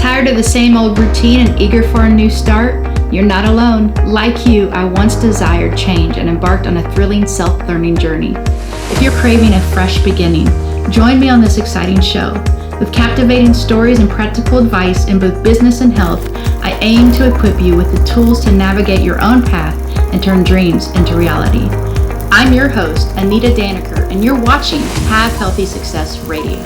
Tired of the same old routine and eager for a new start? You're not alone. Like you, I once desired change and embarked on a thrilling self-learning journey. If you're craving a fresh beginning, join me on this exciting show. With captivating stories and practical advice in both business and health, I aim to equip you with the tools to navigate your own path and turn dreams into reality. I'm your host, Anita Daniker, and you're watching Have Healthy Success Radio.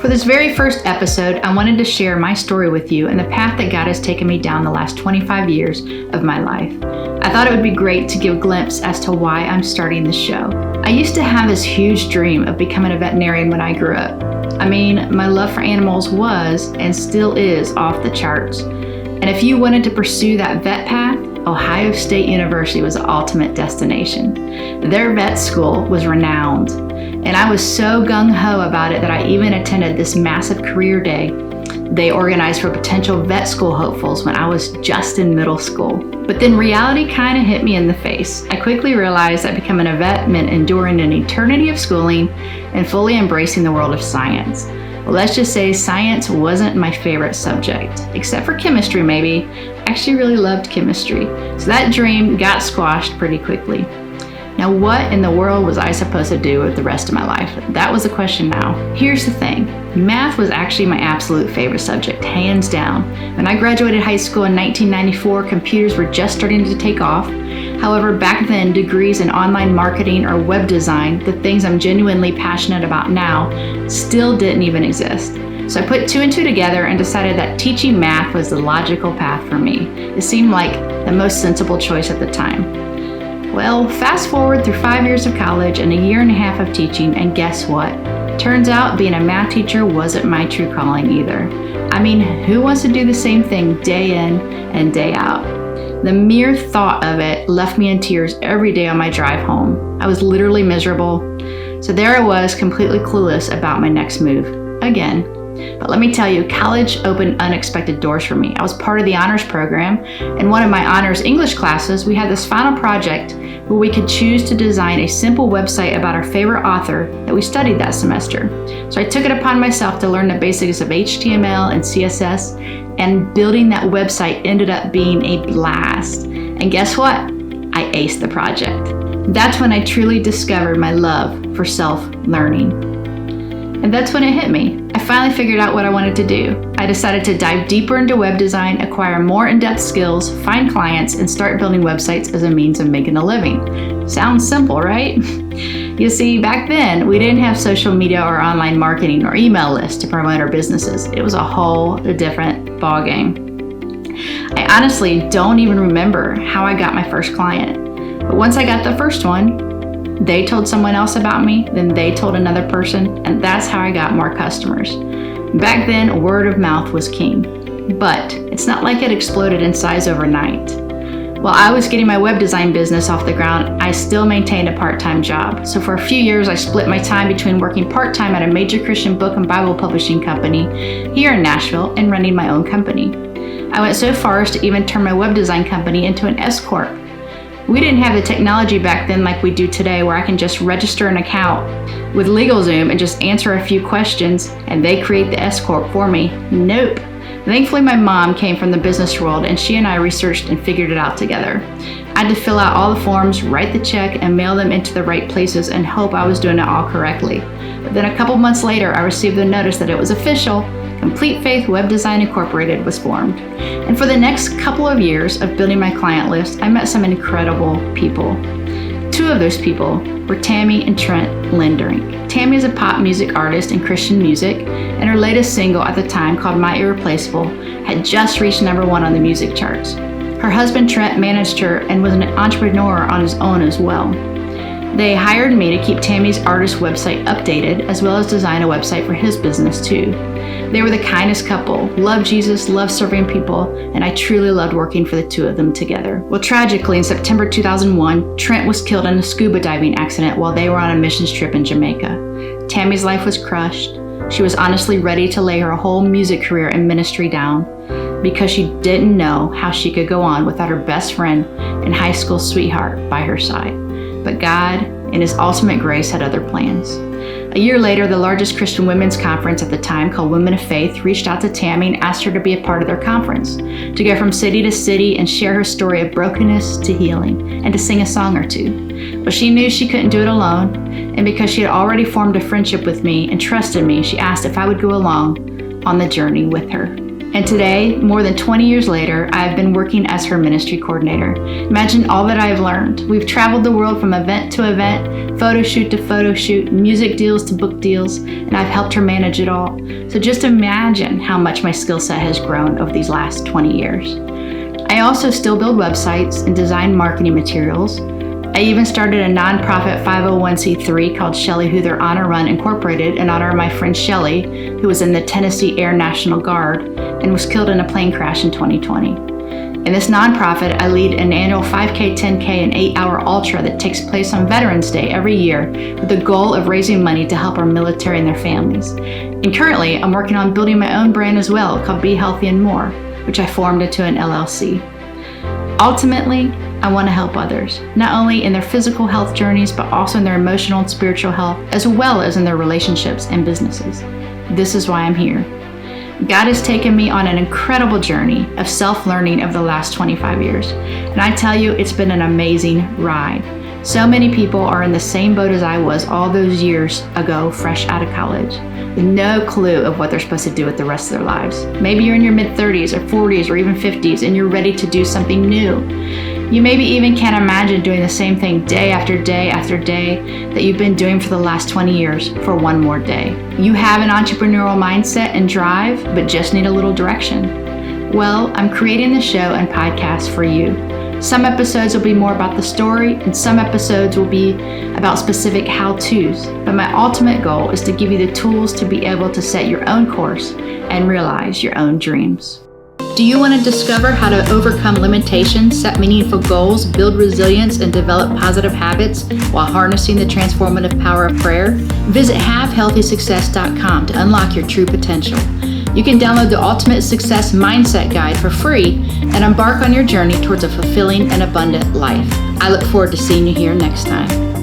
For this very first episode, I wanted to share my story with you and the path that God has taken me down the last 25 years of my life. I thought it would be great to give a glimpse as to why I'm starting this show. I used to have this huge dream of becoming a veterinarian when I grew up. I mean, my love for animals was and still is off the charts. And if you wanted to pursue that vet path, Ohio State University was the ultimate destination. Their vet school was renowned, and I was so gung-ho about it that I even attended this massive career day they organized for potential vet school hopefuls when I was just in middle school. But then reality kind of hit me in the face. I quickly realized that becoming a vet meant enduring an eternity of schooling and fully embracing the world of science. Well, let's just say science wasn't my favorite subject, except for chemistry maybe. I actually really loved chemistry, so that dream got squashed pretty quickly. Now, what in the world was I supposed to do with the rest of my life? That was the question now. Here's the thing. Math was actually my absolute favorite subject, hands down. When I graduated high school in 1994, computers were just starting to take off. However, back then, degrees in online marketing or web design, the things I'm genuinely passionate about now, still didn't even exist. So I put two and two together and decided that teaching math was the logical path for me. It seemed like the most sensible choice at the time. Well, fast forward through 5 years of college and a year and a half of teaching, and guess what? Turns out being a math teacher wasn't my true calling either. I mean, who wants to do the same thing day in and day out? The mere thought of it left me in tears every day on my drive home. I was literally miserable. So there I was, completely clueless about my next move. Again. But let me tell you, college opened unexpected doors for me. I was part of the honors program. In one of my honors English classes, we had this final project where we could choose to design a simple website about our favorite author that we studied that semester. So I took it upon myself to learn the basics of HTML and CSS, and building that website ended up being a blast. And guess what? I aced the project. That's when I truly discovered my love for self-learning. And that's when it hit me. I finally figured out what I wanted to do. I decided to dive deeper into web design, acquire more in-depth skills, find clients, and start building websites as a means of making a living. Sounds simple, right? You see, back then, we didn't have social media or online marketing or email lists to promote our businesses. It was a whole different ballgame. I honestly don't even remember how I got my first client. But once I got the first one, they told someone else about me, then they told another person, and that's how I got more customers. Back then, word of mouth was king, but it's not like it exploded in size overnight. While I was getting my web design business off the ground, I still maintained a part-time job. So for a few years, I split my time between working part-time at a major Christian book and Bible publishing company here in Nashville and running my own company. I went so far as to even turn my web design company into an S Corp. We didn't have the technology back then like we do today, where I can just register an account with LegalZoom and just answer a few questions and they create the S Corp for me. Nope. Thankfully, my mom came from the business world and she and I researched and figured it out together. I had to fill out all the forms, write the check, and mail them into the right places and hope I was doing it all correctly. But then a couple months later, I received the notice that it was official. Complete Faith Web Design Incorporated was formed. And for the next couple of years of building my client list, I met some incredible people. Two of those people were Tammy and Trent Lindering. Tammy is a pop music artist in Christian music, and her latest single at the time, called My Irreplaceable, had just reached #1 on the music charts. Her husband Trent managed her and was an entrepreneur on his own as well. They hired me to keep Tammy's artist website updated, as well as design a website for his business too. They were the kindest couple, loved Jesus, loved serving people, and I truly loved working for the two of them together. Well, tragically, in September 2001, Trent was killed in a scuba diving accident while they were on a missions trip in Jamaica. Tammy's life was crushed. She was honestly ready to lay her whole music career and ministry down because she didn't know how she could go on without her best friend and high school sweetheart by her side. But God, in His ultimate grace, had other plans. A year later, the largest Christian women's conference at the time, called Women of Faith, reached out to Tammy and asked her to be a part of their conference, to go from city to city and share her story of brokenness to healing, and to sing a song or two. But she knew she couldn't do it alone, and because she had already formed a friendship with me and trusted me, she asked if I would go along on the journey with her. And today, more than 20 years later, I have been working as her ministry coordinator. Imagine all that I have learned. We've traveled the world from event to event, photo shoot to photo shoot, music deals to book deals, and I've helped her manage it all. So just imagine how much my skill set has grown over these last 20 years. I also still build websites and design marketing materials. I even started a nonprofit 501c3 called Shelley Huther Honor Run Incorporated in honor of my friend Shelley, who was in the Tennessee Air National Guard and was killed in a plane crash in 2020. In this nonprofit, I lead an annual 5K, 10K, and 8-hour ultra that takes place on Veterans Day every year with the goal of raising money to help our military and their families. And currently, I'm working on building my own brand as well, called Be Healthy and More, which I formed into an LLC. Ultimately, I want to help others, not only in their physical health journeys, but also in their emotional and spiritual health, as well as in their relationships and businesses. This is why I'm here. God has taken me on an incredible journey of self-learning over the last 25 years. And I tell you, it's been an amazing ride. So many people are in the same boat as I was all those years ago, fresh out of college, with no clue of what they're supposed to do with the rest of their lives. Maybe you're in your mid-30s or 40s or even 50s and you're ready to do something new. You maybe even can't imagine doing the same thing day after day after day that you've been doing for the last 20 years for one more day. You have an entrepreneurial mindset and drive, but just need a little direction. Well, I'm creating the show and podcast for you. Some episodes will be more about the story, and some episodes will be about specific how-tos. But my ultimate goal is to give you the tools to be able to set your own course and realize your own dreams. Do you want to discover how to overcome limitations, set meaningful goals, build resilience, and develop positive habits while harnessing the transformative power of prayer? Visit havehealthysuccess.com to unlock your true potential. You can download the Ultimate Success Mindset Guide for free and embark on your journey towards a fulfilling and abundant life. I look forward to seeing you here next time.